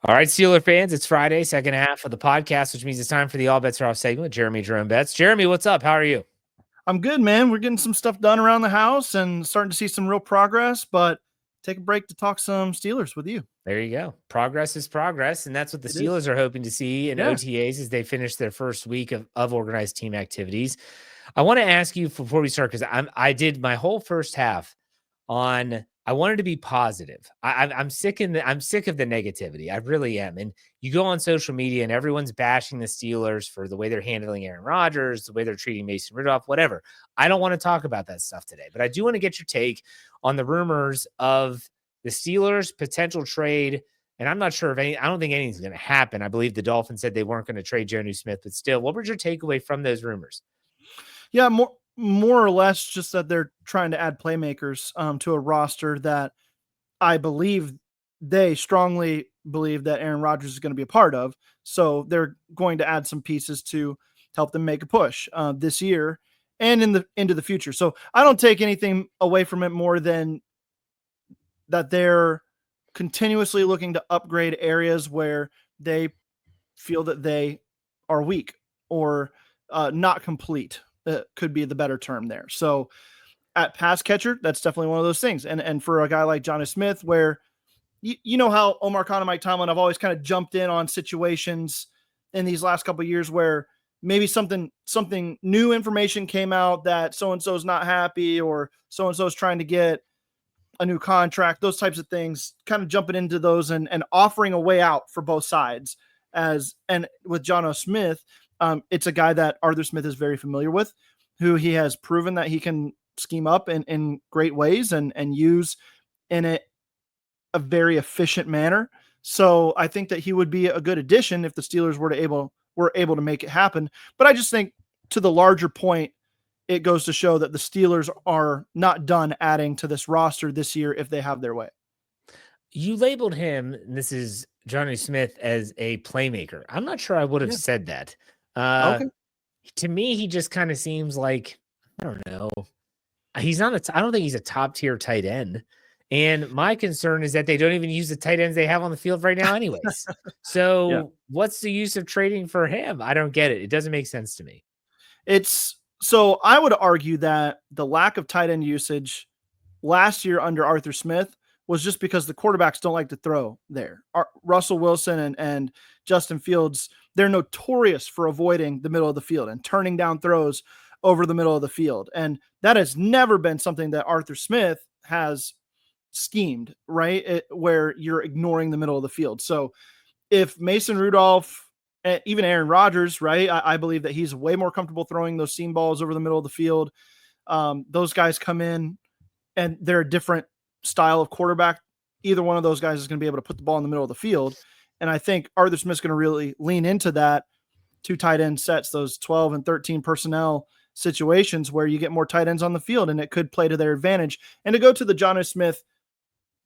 All right, Steeler fans, it's Friday, second half of the podcast, which means it's time for the All Betz Are Off segment with Jeremy Betz. Jeremy, what's up? How are you? I'm good, man. We're getting some stuff done around the house and starting to see some real progress, but take a break to talk some Steelers with you. There you go. Progress is progress, and that's what the It is. Steelers are hoping to see in Yeah. OTAs as they finish their first week of organized team activities. I want to ask you before we start, because I did my whole first half on I wanted to be positive. I'm sick I'm sick of the negativity. I really am. And you go on social media and everyone's bashing the Steelers for the way they're handling Aaron Rodgers, the way they're treating Mason Rudolph, whatever. I don't want to talk about that stuff today, but I do want to get your take on the rumors of the Steelers' potential trade. And I'm not sure if I don't think anything's going to happen. I believe the Dolphins said they weren't going to trade Jonnu Smith, but still, what was your takeaway from those rumors? Yeah, more or less just that they're trying to add playmakers to a roster that I believe they strongly believe that Aaron Rodgers is going to be a part of. So they're going to add some pieces to help them make a push this year and into the future. So I don't take anything away from it more than that they're continuously looking to upgrade areas where they feel that they are weak or not complete. Could be the better term there. So at pass catcher, that's definitely one of those things. And for a guy like Jonnu Smith, where you know how Omar Khan and Mike Tomlin have always kind of jumped in on situations in these last couple of years where maybe something new information came out that so-and-so is not happy or so-and-so is trying to get a new contract, those types of things, kind of jumping into those and offering a way out for both sides. And with Jonnu Smith, it's a guy that Arthur Smith is very familiar with, who he has proven that he can scheme up in great ways and use in a very efficient manner. So I think that he would be a good addition if the Steelers were able to make it happen. But I just think, to the larger point, it goes to show that the Steelers are not done adding to this roster this year if they have their way. You labeled him, and this is Jonnu Smith, as a playmaker. I'm not sure I would have said that. Okay. To me, he just kind of seems like, I don't know. He's not I don't think he's a top tier tight end. And my concern is that they don't even use the tight ends they have on the field right now anyways. So what's the use of trading for him? I don't get it. It doesn't make sense to me. So I would argue that the lack of tight end usage last year under Arthur Smith was just because the quarterbacks don't like to throw there. Russell Wilson and Justin Fields, they're notorious for avoiding the middle of the field and turning down throws over the middle of the field. And that has never been something that Arthur Smith has schemed, right? Where you're ignoring the middle of the field. So if Mason Rudolph, even Aaron Rodgers, right? I believe that he's way more comfortable throwing those seam balls over the middle of the field. Those guys come in and they're a different style of quarterback. Either one of those guys is going to be able to put the ball in the middle of the field. And I think Arthur Smith's going to really lean into that two tight end sets, those 12 and 13 personnel situations where you get more tight ends on the field, and it could play to their advantage. And to go to the Jonnu Smith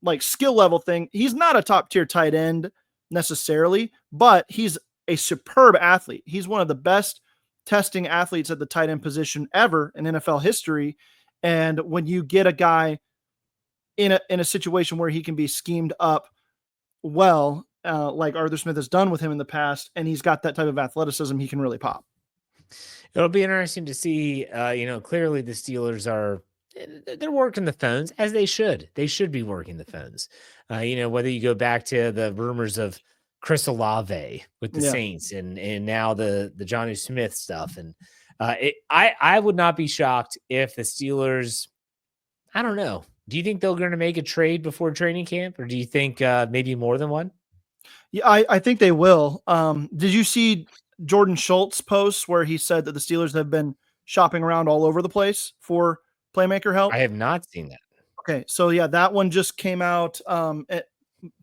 like skill level thing, he's not a top tier tight end necessarily, but he's a superb athlete. He's one of the best testing athletes at the tight end position ever in NFL history. And when you get a guy in a situation where he can be schemed up well, like Arthur Smith has done with him in the past, and he's got that type of athleticism, he can really pop. It'll be interesting to see. Clearly the Steelers they're working the phones as they should. They should be working the phones. Whether you go back to the rumors of Chris Olave with the Saints and now the Jonnu Smith stuff. And I would not be shocked if the Steelers, I don't know. Do you think they're going to make a trade before training camp, or do you think maybe more than one? Yeah, I think they will. Did you see Jordan Schultz posts where he said that the Steelers have been shopping around all over the place for playmaker help? I have not seen that. Okay. So yeah, that one just came out at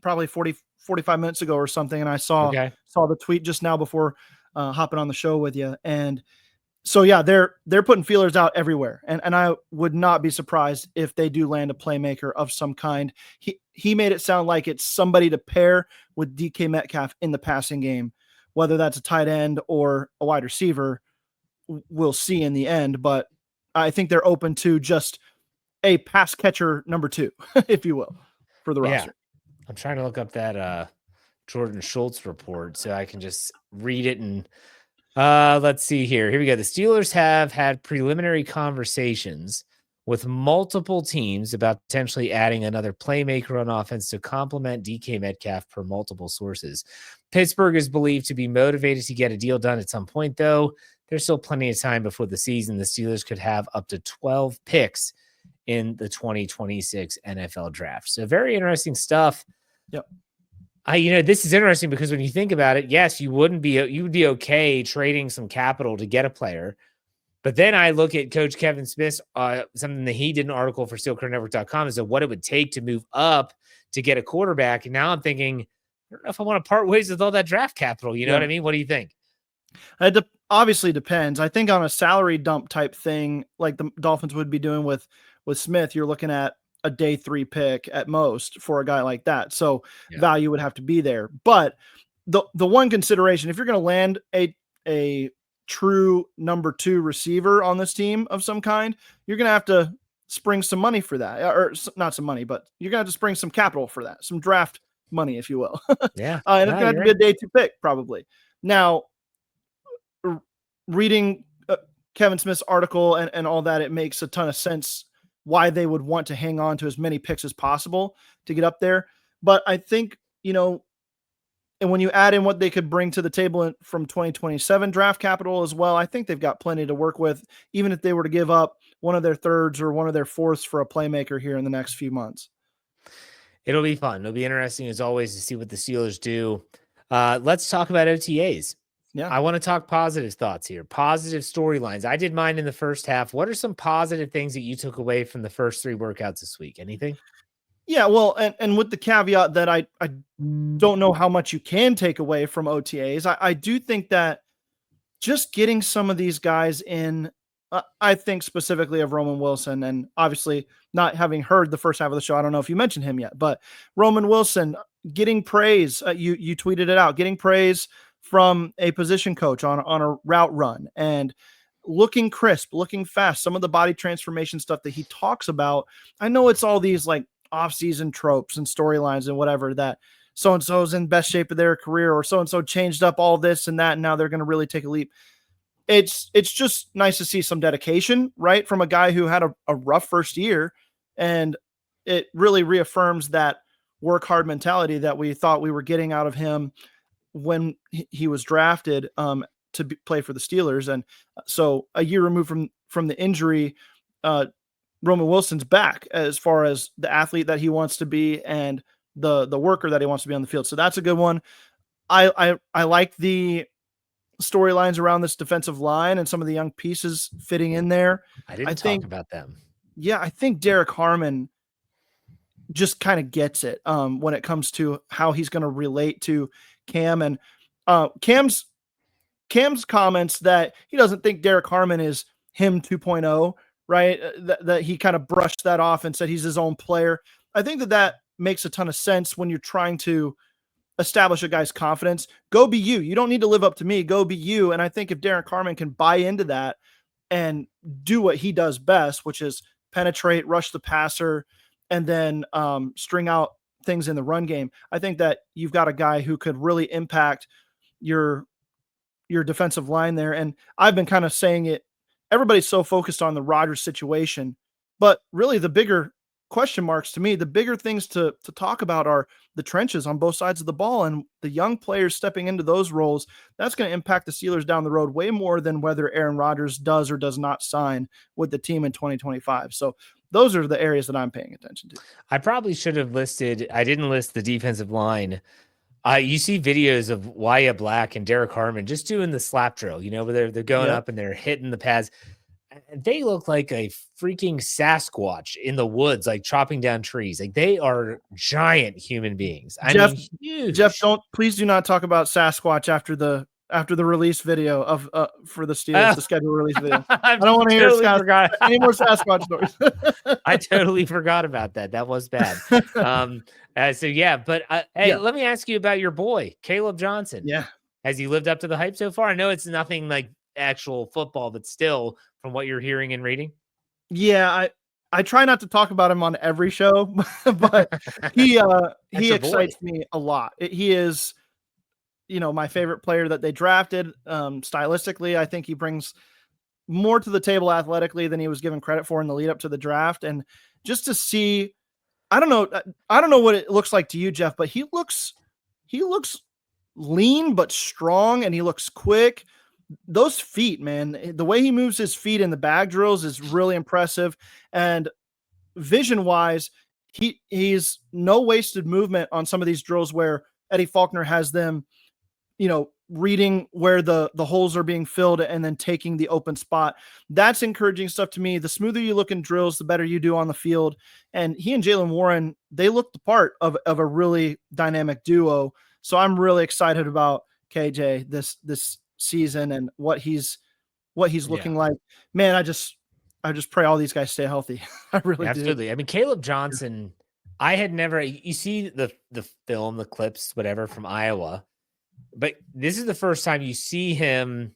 probably 45 minutes ago or something. And I saw the tweet just now before hopping on the show with you. And so, yeah, they're putting feelers out everywhere. And I would not be surprised if they do land a playmaker of some kind. He made it sound like it's somebody to pair with DK Metcalf in the passing game, whether that's a tight end or a wide receiver, we'll see in the end. But I think they're open to just a pass catcher number 2, if you will, for the roster. I'm trying to look up that Jordan Schultz report so I can just read it. And let's see here. Here we go. The Steelers have had preliminary conversations with multiple teams about potentially adding another playmaker on offense to complement DK Metcalf per multiple sources. Pittsburgh is believed to be motivated to get a deal done at some point, though. There's still plenty of time before the season. The Steelers could have up to 12 picks in the 2026 NFL draft. So very interesting stuff. Yep. This is interesting because when you think about it, yes, you would be okay trading some capital to get a player. But then I look at Coach Kevin Smith's something that he did an article for SteelCurrentNetwork.com is what it would take to move up to get a quarterback. And now I'm thinking, I don't know if I want to part ways with all that draft capital. You know what I mean? What do you think? It obviously depends. I think on a salary dump type thing, like the Dolphins would be doing with Smith, you're looking at a day 3 pick at most for a guy like that. So value would have to be there. But the one consideration, if you're going to land a true number 2 receiver on this team of some kind, you're going to have to spring some money for that, or not some money, but you're going to have to spring some capital for that, some draft money, if you will. Yeah. And it's going to have to be a day 2 pick probably. Now, reading Kevin Smith's article and all that, it makes a ton of sense why they would want to hang on to as many picks as possible to get up there. But I think, and when you add in what they could bring to the table from 2027 draft capital as well, I think they've got plenty to work with, even if they were to give up one of their 3rds or one of their 4ths for a playmaker here in the next few months. It'll be fun. It'll be interesting as always to see what the Steelers do. Let's talk about OTAs. Yeah. I want to talk positive thoughts here, positive storylines. I did mine in the first half. What are some positive things that you took away from the first 3 workouts this week? Anything? Yeah, well, and with the caveat that I don't know how much you can take away from OTAs, I do think that just getting some of these guys in, I think specifically of Roman Wilson, and obviously not having heard the first half of the show, I don't know if you mentioned him yet, but Roman Wilson getting praise, you tweeted it out, getting praise from a position coach on a route run and looking crisp, looking fast, some of the body transformation stuff that he talks about. I know it's all these like offseason tropes and storylines and whatever, that so-and-so's in best shape of their career, or so-and-so changed up all this and that, and now they're going to really take a leap. It's just nice to see some dedication, right, from a guy who had a rough first year, and it really reaffirms that work hard mentality that we thought we were getting out of him when he was drafted to play for the Steelers. And so a year removed from the injury, Roman Wilson's back as far as the athlete that he wants to be and the worker that he wants to be on the field. So that's a good one. I like the storylines around this defensive line and some of the young pieces fitting in there. I didn't talk about them. Yeah, I think Derek Harmon just kind of gets it when it comes to how he's going to relate to Cam, and Cam's comments that he doesn't think Derek Harmon is him 2.0, right? That he kind of brushed that off and said he's his own player. I think that makes a ton of sense when you're trying to establish a guy's confidence. Go be you. You don't need to live up to me. Go be you. And I think if Derek Harmon can buy into that and do what he does best, which is penetrate, rush the passer, and then string out things in the run game, I think that you've got a guy who could really impact your defensive line there. And I've been kind of saying it, everybody's so focused on the Rodgers situation, but really the bigger question marks to me, the bigger things to talk about are the trenches on both sides of the ball, and the young players stepping into those roles. That's going to impact the Steelers down the road way more than whether Aaron Rodgers does or does not sign with the team in 2025. So those are the areas that I'm paying attention to. I probably should have I didn't list the defensive line. You see videos of Wyatt Black and Derek Harmon just doing the slap drill, where they're going up and they're hitting the pads. They look like a freaking Sasquatch in the woods, like chopping down trees. Like they are giant human beings. Jeff, please do not talk about Sasquatch after the release video of for the Steelers, the schedule release video. I don't want to hear any more Sasquatch stories. I totally forgot about that. That was bad. Let me ask you about your boy, Caleb Johnson. Yeah. Has he lived up to the hype so far? I know it's nothing like actual football, but still from what you're hearing and reading. Yeah. I try not to talk about him on every show, but he boy. excites me a lot. He is, my favorite player that they drafted. Stylistically, I think he brings more to the table athletically than he was given credit for in the lead up to the draft. And just to see, I don't know what it looks like to you, Jeff, but he looks lean but strong, and he looks quick. Those feet, man, the way he moves his feet in the bag drills is really impressive. And vision wise, he's no wasted movement on some of these drills where Eddie Faulkner has them, reading where the holes are being filled and then taking the open spot. That's encouraging stuff to me. The smoother you look in drills, the better you do on the field. And he and Jaylen Warren, they look the part of a really dynamic duo. So I'm really excited about KJ this season and what he's looking like. Man, I just pray all these guys stay healthy. I really Absolutely. do. I mean, Caleb Johnson, I had never, you see the film, the clips, whatever from Iowa, but this is the first time you see him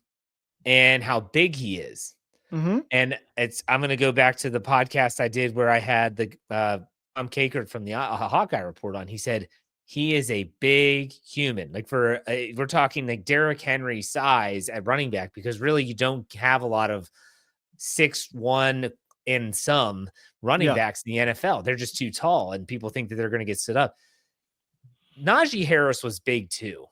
and how big he is. Mm-hmm. And I'm going to go back to the podcast I did where I had the Tom Kakert from the Hawkeye Report on. He said he is a big human. Like we're talking like Derrick Henry size at running back, because really you don't have a lot of 6'1" in some running backs in the NFL. They're just too tall, and people think that they're going to get stood up. Najee Harris was big too,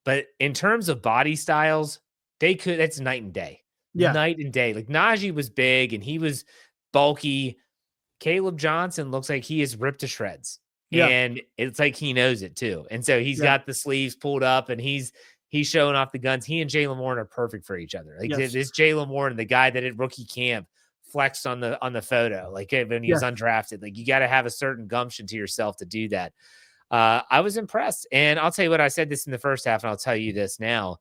but in terms of body styles, that's night and day. Yeah. Night and day. Like Najee was big and he was bulky. Caleb Johnson looks like he is ripped to shreds. Yeah. And it's like he knows it too. And so he's got the sleeves pulled up and he's showing off the guns. He and Jaylen Warren are perfect for each other. Like this Jaylen Warren, the guy that at rookie camp flexed on the photo, like when he was undrafted. Like you got to have a certain gumption to yourself to do that. I was impressed. And I'll tell you what, I said this in the first half, and I'll tell you this now.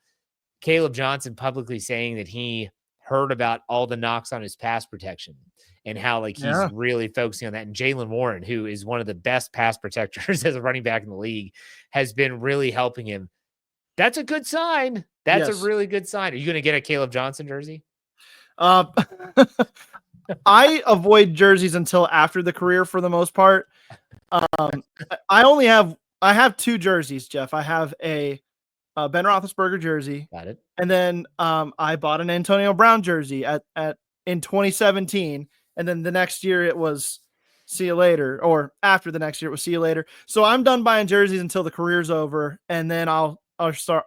Caleb Johnson publicly saying that he heard about all the knocks on his pass protection and how like he's really focusing on that. And Jaylen Warren, who is one of the best pass protectors as a running back in the league, has been really helping him. That's a good sign. That's a really good sign. Are you going to get a Caleb Johnson jersey? I avoid jerseys until after the career for the most part. I have two jerseys, Jeff. I have a Ben Roethlisberger jersey. Got it. And then I bought an Antonio Brown jersey in 2017. And then the next year it was see you later, or after the next year it was see you later. So I'm done buying jerseys until the career's over, and then I'll start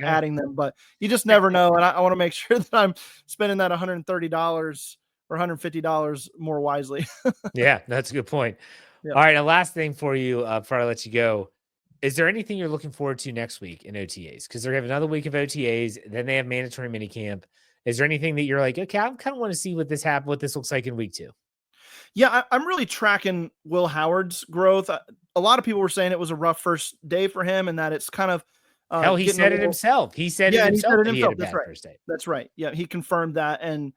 adding them. But you just never know, and I want to make sure that I'm spending that $130 or $150 more wisely. Yeah, that's a good point. Yeah. All right, a last thing for you before I let you go. Is there anything you're looking forward to next week in OTAs? Because they're going to have another week of OTAs, then they have mandatory minicamp. Is there anything that you're like, okay, I kind of want to see what this looks like in week 2? Yeah, I'm really tracking Will Howard's growth. A lot of people were saying it was a rough first day for him, and that it's kind of hell. He said it himself. He said it himself. He had a bad first day. That's right. Yeah, he confirmed that, and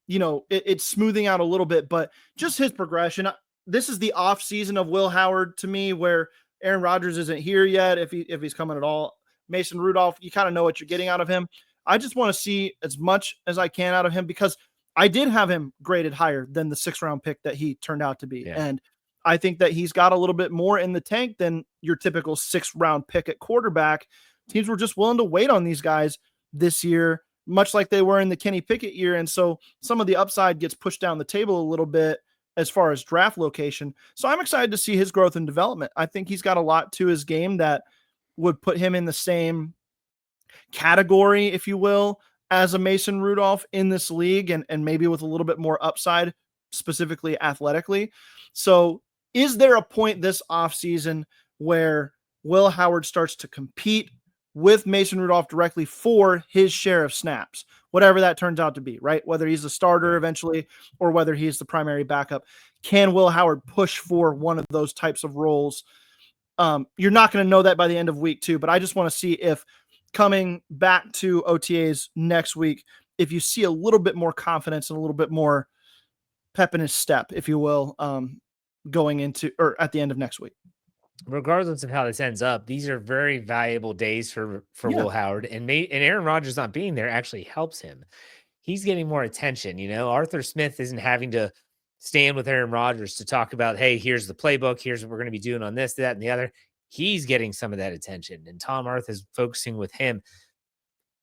it's smoothing out a little bit, but just his progression. This is the off season of Will Howard to me, where Aaron Rodgers isn't here yet. If he's coming at all, Mason Rudolph, you kind of know what you're getting out of him. I just want to see as much as I can out of him, because I did have him graded higher than the 6th round pick that he turned out to be. Yeah. And I think that he's got a little bit more in the tank than your typical 6th round pick at quarterback. Teams were just willing to wait on these guys this year, much like they were in the Kenny Pickett year. And so some of the upside gets pushed down the table a little bit as far as draft location. So I'm excited to see his growth and development. I think he's got a lot to his game that would put him in the same category, if you will, as a Mason Rudolph in this league, and maybe with a little bit more upside, specifically athletically. So is there a point this offseason where Will Howard starts to compete with Mason Rudolph directly for his share of snaps, whatever that turns out to be, right? Whether he's a starter eventually or whether he's the primary backup? Can Will Howard push for one of those types of roles? You're not going to know that by the end of week 2, but I just want to see if coming back to OTAs next week, if you see a little bit more confidence and a little bit more pep in his step, if you will, going into or at the end of next week. Regardless of how this ends up, these are very valuable days for Will Howard, and Aaron Rodgers not being there actually helps him. he's getting more attention. Arthur Smith isn't having to stand with Aaron Rodgers to talk about, hey, here's the playbook. Here's what we're going to be doing on this, that, and the other. He's getting some of that attention, and Tom Arth is focusing with him.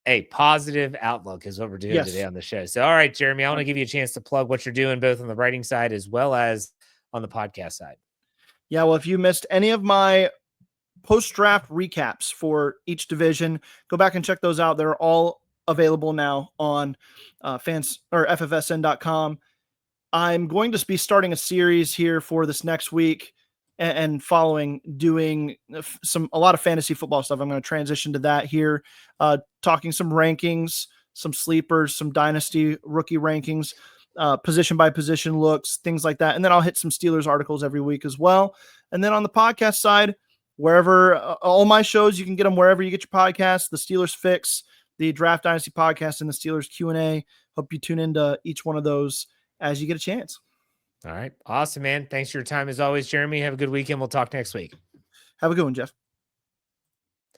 A positive outlook is what we're doing today on the show. So, all right, Jeremy, I want to give you a chance to plug what you're doing both on the writing side as well as on the podcast side. Yeah, well, if you missed any of my post-draft recaps for each division, go back and check those out. They're all available now on ffsn.com. I'm going to be starting a series here for this next week and following, doing a lot of fantasy football stuff. I'm going to transition to that here, talking some rankings, some sleepers, some dynasty rookie rankings, position by position looks, things like that. And then I'll hit some Steelers articles every week as well. And then on the podcast side, wherever all my shows, you can get them wherever you get your podcasts, the Steelers Fix, the Draft Dynasty podcast, and the Steelers Q&A. Hope you tune into each one of those as you get a chance. All right. Awesome, man. Thanks for your time as always, Jeremy. Have a good weekend. We'll talk next week. Have a good one, Jeff.